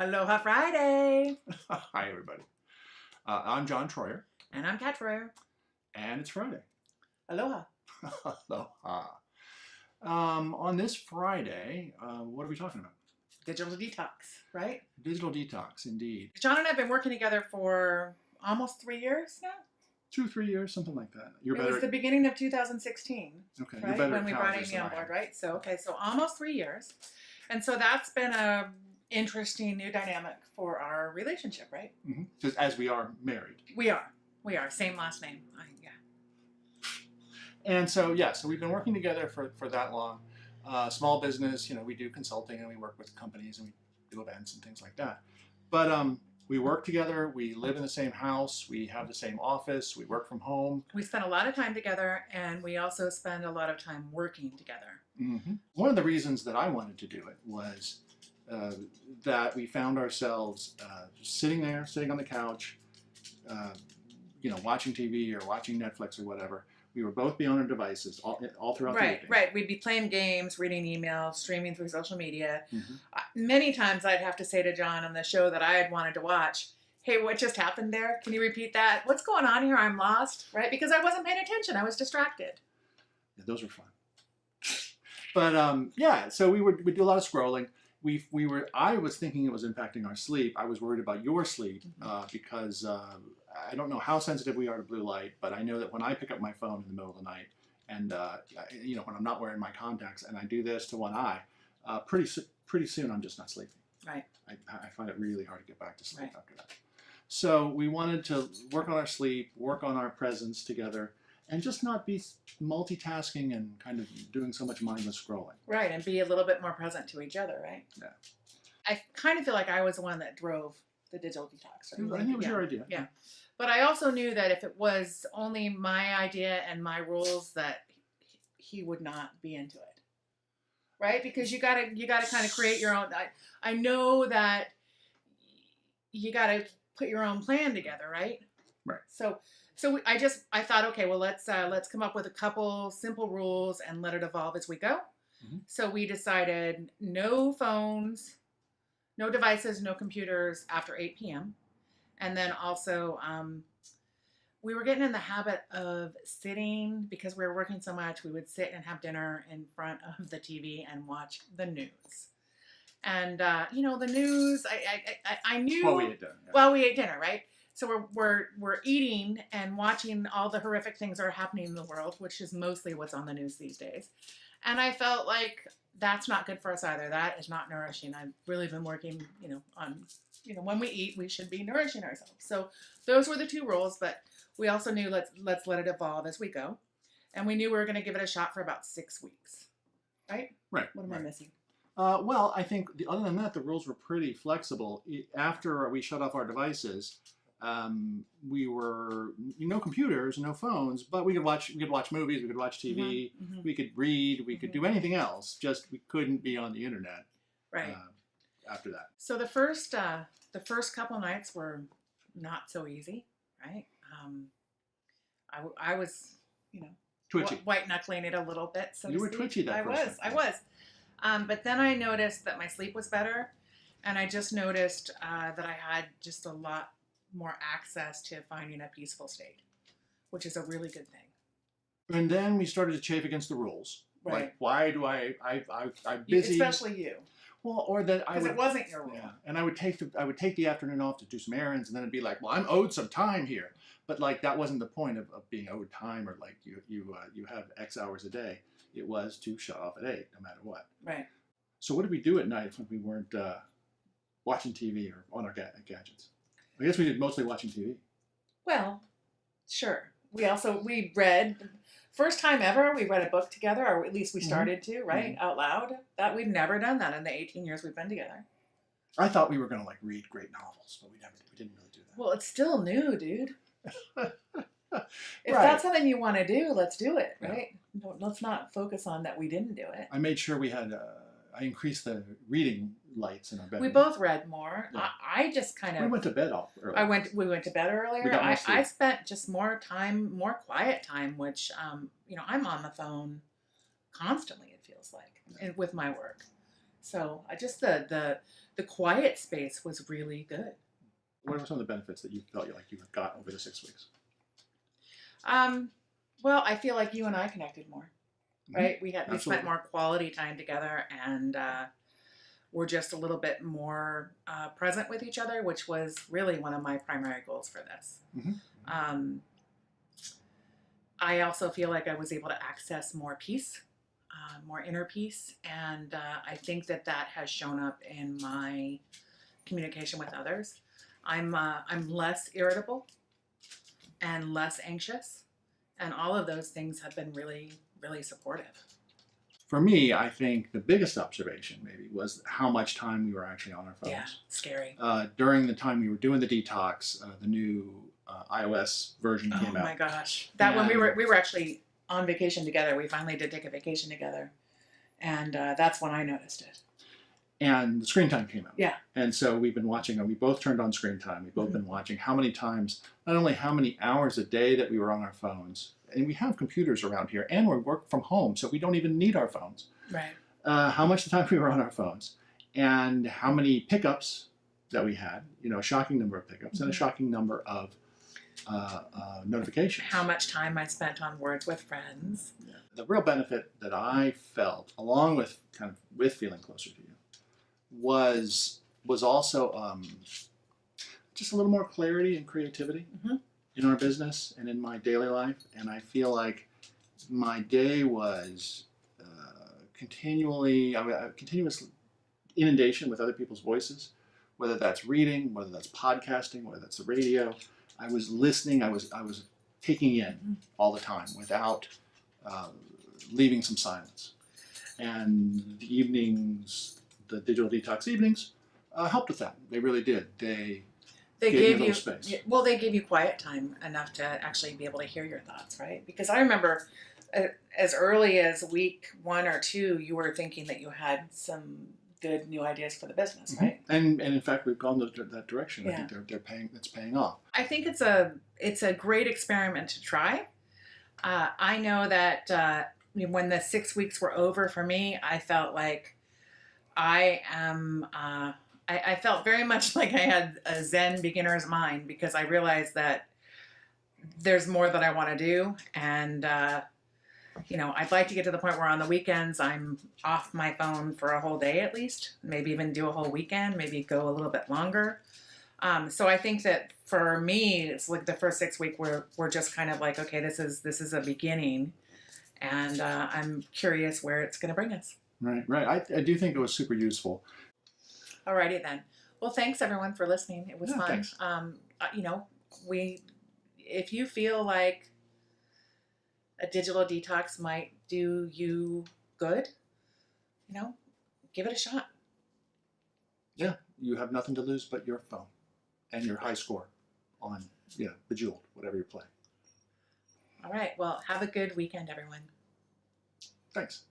Aloha Friday! Hi, everybody. I'm John Troyer, And I'm Kat Troyer. and it's Friday. Aloha. Aloha. On this Friday, what are we talking about? Digital detox, right? Digital detox, indeed. John and I have been working together for almost 3 years now. 2-3 years, something like that. It was the beginning of 2016, Okay, right? you're better When at we brought calendars Amy than on I board, am. right? So almost 3 years. And so that's been a interesting new dynamic for our relationship, right? Mm-hmm. Just as we are married. We are. Same last name. Yeah. And so we've been working together for that long. Small business, we do consulting and we work with companies and we do events and things like that. But we work together, we live in the same house, we have the same office, we work from home. We spend a lot of time together, and we also spend a lot of time working together. Mm-hmm. One of the reasons that I wanted to do it was that we found ourselves sitting on the couch, watching TV or watching Netflix or whatever. We were both beyond our devices all throughout the evening. Right. We'd be playing games, reading emails, streaming through social media. Mm-hmm. Many times I'd have to say to John on the show that I had wanted to watch, hey, what just happened there? Can you repeat that? What's going on here? I'm lost, right? Because I wasn't paying attention. I was distracted. Yeah, those were fun. But so we do a lot of scrolling. I was thinking it was impacting our sleep. I was worried about your sleep because I don't know how sensitive we are to blue light, but I know that when I pick up my phone in the middle of the night and when I'm not wearing my contacts and I do this to one eye, pretty soon I'm just not sleeping. Right. I find it really hard to get back to sleep Right. after that. So we wanted to work on our sleep, work on our presence together, and just not be multitasking and kind of doing so much mindless scrolling. Right, and be a little bit more present to each other, right? Yeah. I kind of feel like I was the one that drove the digital detox. I think it was your idea. Yeah. But I also knew that if it was only my idea and my rules, that he would not be into it. Right? Because you gotta kind of create your own. I know that you gotta put your own plan together, right? Right. So I thought, okay, well let's come up with a couple simple rules and let it evolve as we go. Mm-hmm. So we decided no phones, no devices, no computers after 8 p.m. And then also we were getting in the habit of sitting, because we were working so much, we would sit and have dinner in front of the TV and watch the news. And the news, I knew Well, we ate dinner. Yeah. Well, we ate dinner, right? So we're eating and watching all the horrific things that are happening in the world, which is mostly what's on the news these days. And I felt like that's not good for us either. That is not nourishing. I've really been working, on, when we eat, we should be nourishing ourselves. So those were the two rules, but we also knew let's let it evolve as we go. And we knew we were going to give it a shot for about 6 weeks, right? Right. What am I missing? Well, I think other than that, the rules were pretty flexible. After we shut off our devices, we were no computers, no phones, but we could watch movies, we could watch TV, Mm-hmm. we could read, we could do anything else. Just we couldn't be on the internet. Right. After that. So the first couple nights were not so easy, right? I was, Twitchy. white knuckling it a little bit. So You to were speak. twitchy that first I time. was. But then I noticed that my sleep was better, and I just noticed that I had just a lot more access to finding a peaceful state, which is a really good thing. And then we started to chafe against the rules. Right. Like, why do I'm busy. Especially you. Well, or that I Because would. it wasn't your rule. Yeah, and I would take the afternoon off to do some errands, and then it'd be like, well, I'm owed some time here. But like that wasn't the point of being owed time, or like you have X hours a day. It was to shut off at 8, no matter what. Right. So what did we do at night when we weren't watching TV or on our gadgets? I guess we did mostly watching TV. Well, sure. We read. First time ever, we read a book together, or at least we started to, right? Out loud. That we've never done that in the 18 years we've been together. I thought we were going to read great novels, but we didn't really do that. Well, it's still new, dude. If Right. that's something you want to do, let's do it, right? No, let's not focus on that we didn't do it. I made sure we had. I increased the reading lights in our bedroom. We both read more. Yeah. I just kind of. We went to bed early. We went to bed earlier. We got more I sleep. spent just more quiet time, which I'm on the phone constantly. It feels like, and with my work, So I just the quiet space was really good. What are some of the benefits that you felt like you got over the 6 weeks? Well, I feel like you and I connected more, right? We spent Absolutely. more quality time together, and we're just a little bit more present with each other, which was really one of my primary goals for this. Mm-hmm. I also feel like I was able to access more peace, more inner peace, and I think that has shown up in my communication with others. I'm less irritable and less anxious, and all of those things have been really, really supportive. For me, I think the biggest observation maybe was how much time we were actually on our phones. Yeah, scary. During the time we were doing the detox, the new iOS version came out. Oh my gosh! That when we were actually on vacation together, we finally did take a vacation together, and that's when I noticed it. And the screen time came out. Yeah. And so we've been watching, we both turned on screen time. We've both been watching how many times, not only how many hours a day that we were on our phones, and we have computers around here, and we work from home, so we don't even need our phones. Right. How much time we were on our phones, and how many pickups that we had, a shocking number of pickups, and a shocking number of notifications. How much time I spent on words with friends. Yeah. The real benefit that I felt, along with with feeling closer to you, was also just a little more clarity and creativity in our business and in my daily life. And I feel like my day was continuous inundation with other people's voices, whether that's reading, whether that's podcasting, whether that's the radio. I was listening. I was taking in all the time without leaving some silence. And the evenings, the digital detox evenings, helped with that. They really did. They gave me a little space. Well, they gave you quiet time enough to actually be able to hear your thoughts, right? Because I remember as early as week 1 or 2, you were thinking that you had some good new ideas for the business, right? And in fact, we've gone that direction. Yeah. I think it's paying off. I think it's a great experiment to try. I know that when the 6 weeks were over for me, I felt like I felt very much like I had a Zen beginner's mind, because I realized that there's more that I want to do. And, I'd like to get to the point where on the weekends I'm off my phone for a whole day at least, maybe even do a whole weekend, maybe go a little bit longer. So I think that for me, it's like the first 6 weeks we're just kind of like, okay, this is a beginning, and I'm curious where it's going to bring us. Right. I do think it was super useful. Alrighty then. Well, thanks everyone for listening. It was fun. Thanks. If you feel like a digital detox might do you good, give it a shot. Yeah, you have nothing to lose but your phone and your high score on Bejeweled, whatever you play. All right. Well, have a good weekend, everyone. Thanks.